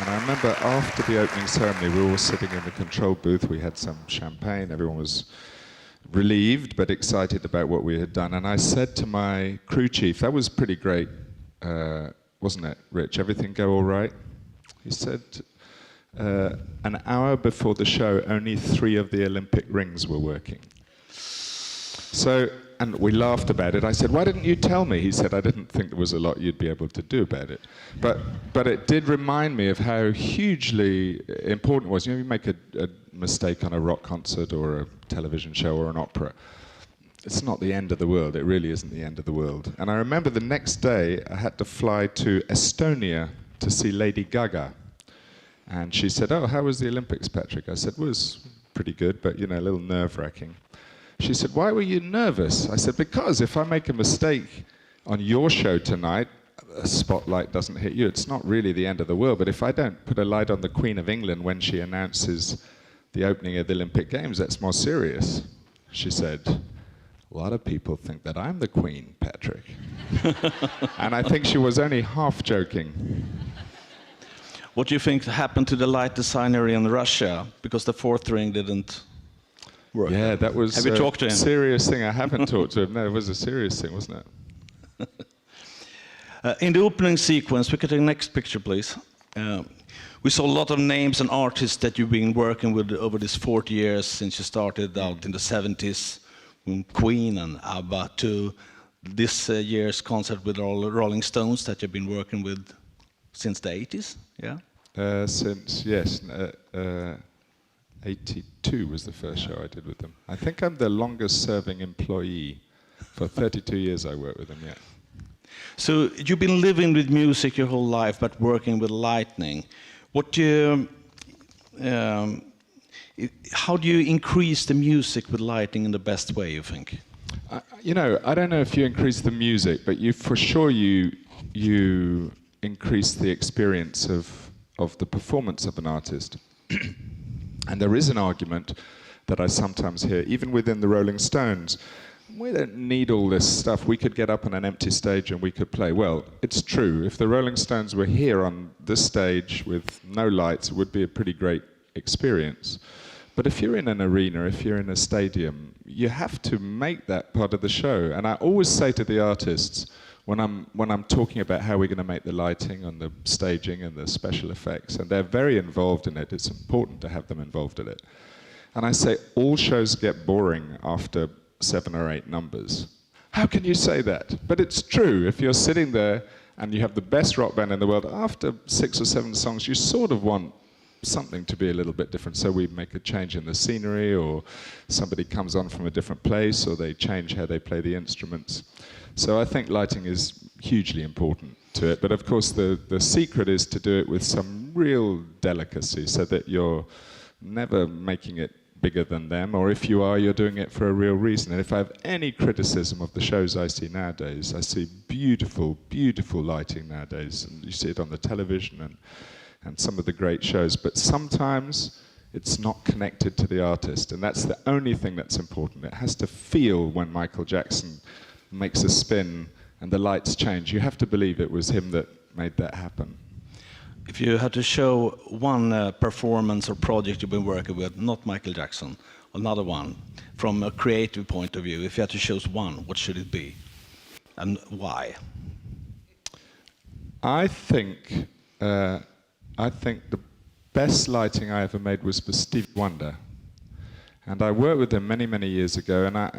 And I remember after the opening ceremony, we were all sitting in the control booth. We had some champagne. Everyone was relieved but excited about what we had done. And I said to my crew chief, that was pretty great, wasn't it, Rich? Everything go all right? He said, an hour before the show, only 3 of the Olympic rings were working. So, and we laughed about it. I said, why didn't you tell me? He said, I didn't think there was a lot you'd be able to do about it. But it did remind me of how hugely important it was. You know, you make a mistake on a rock concert or a television show or an opera. It's not the end of the world. It really isn't the end of the world. And I remember the next day, I had to fly to Estonia to see Lady Gaga. And she said, oh, how was the Olympics, Patrick? I said, it was pretty good, but, you know, a little nerve-wracking. She said, why were you nervous? I said, because if I make a mistake on your show tonight, a spotlight doesn't hit you. It's not really the end of the world. But if I don't put a light on the Queen of England when she announces the opening of the Olympic Games, that's more serious. She said, a lot of people think that I'm the Queen, Patrick. And I think she was only half joking. What do you think happened to the light designer in Russia? Because the 4th ring didn't work. Yeah, that was Have you talked to him? A serious thing. I haven't talked to him. No, it was a serious thing, wasn't it? In the opening sequence, we could take the next picture, please. We saw a lot of names and artists that you've been working with over these 40 years since you started out in the 70s, from Queen and Abba to this year's concert with all the Rolling Stones that you've been working with since the 80s, yeah? Since, yes, 82 was the first show I did with them. I think I'm the longest serving employee. For 32 years I worked with them, yeah. So you've been living with music your whole life, but working with lighting. How do you increase the music with lighting in the best way, you think? You know, I don't know if you increase the music, but for sure you increase the experience of the performance of an artist. And there is an argument that I sometimes hear, even within the Rolling Stones, we don't need all this stuff. We could get up on an empty stage and we could play. Well, it's true. If the Rolling Stones were here on this stage with no lights, it would be a pretty great experience. But if you're in an arena, if you're in a stadium, you have to make that part of the show. And I always say to the artists, when I'm talking about how we're going to make the lighting and the staging and the special effects, and they're very involved in it, it's important to have them involved in it. And I say, all shows get boring after 7 or 8 numbers. How can you say that? But it's true. If you're sitting there and you have the best rock band in the world, after 6 or 7 songs, you sort of want something to be a little bit different. So we make a change in the scenery, or somebody comes on from a different place, or they change how they play the instruments. So I think lighting is hugely important to it. But of course, the secret is to do it with some real delicacy, so that you're never making it bigger than them, or if you are, you're doing it for a real reason. And if I have any criticism of the shows I see nowadays, I see beautiful, beautiful lighting nowadays, and you see it on the television and some of the great shows, but sometimes it's not connected to the artist, and that's the only thing that's important. It has to feel when Michael Jackson makes a spin and the lights change. You have to believe it was him that made that happen. If you had to show one performance or project you've been working with, not Michael Jackson, another one, from a creative point of view, if you had to choose one, what should it be? And why? I think the best lighting I ever made was for Stevie Wonder. And I worked with him many, many years ago, and I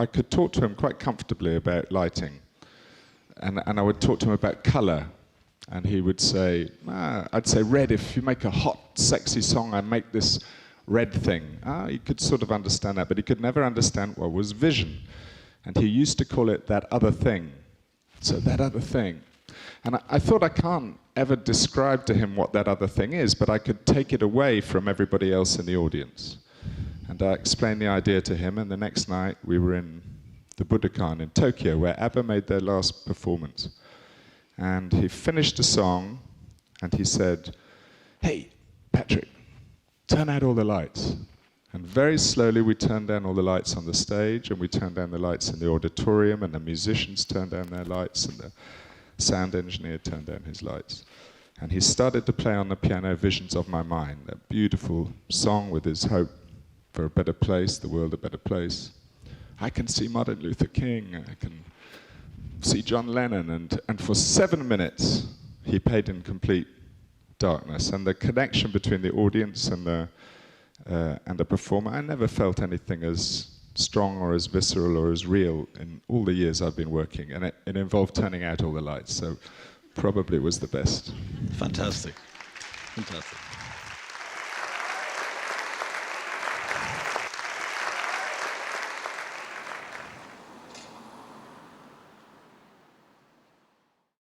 could talk to him quite comfortably about lighting. And I would talk to him about color. And he would say, I'd say, red, if you make a hot, sexy song, I make this red thing. He could sort of understand that, but he could never understand what was vision. And he used to call it that other thing. So that other thing. And I thought I can't ever describe to him what that other thing is, but I could take it away from everybody else in the audience. And I explained the idea to him, and the next night we were in the Budokan in Tokyo, where Abba made their last performance. And he finished a song, and he said, hey, Patrick, turn out all the lights. And very slowly we turned down all the lights on the stage, and we turned down the lights in the auditorium, and the musicians turned down their lights, and the sound engineer turned down his lights. And he started to play on the piano Visions of My Mind, that beautiful song with his hope for a better place, the world a better place. I can see Martin Luther King, I can see John Lennon, and for 7 minutes he played in complete darkness. And the connection between the audience and the performer, I never felt anything as strong or as visceral or as real in all the years I've been working. And it involved turning out all the lights, so probably it was the best. Fantastic. Fantastic.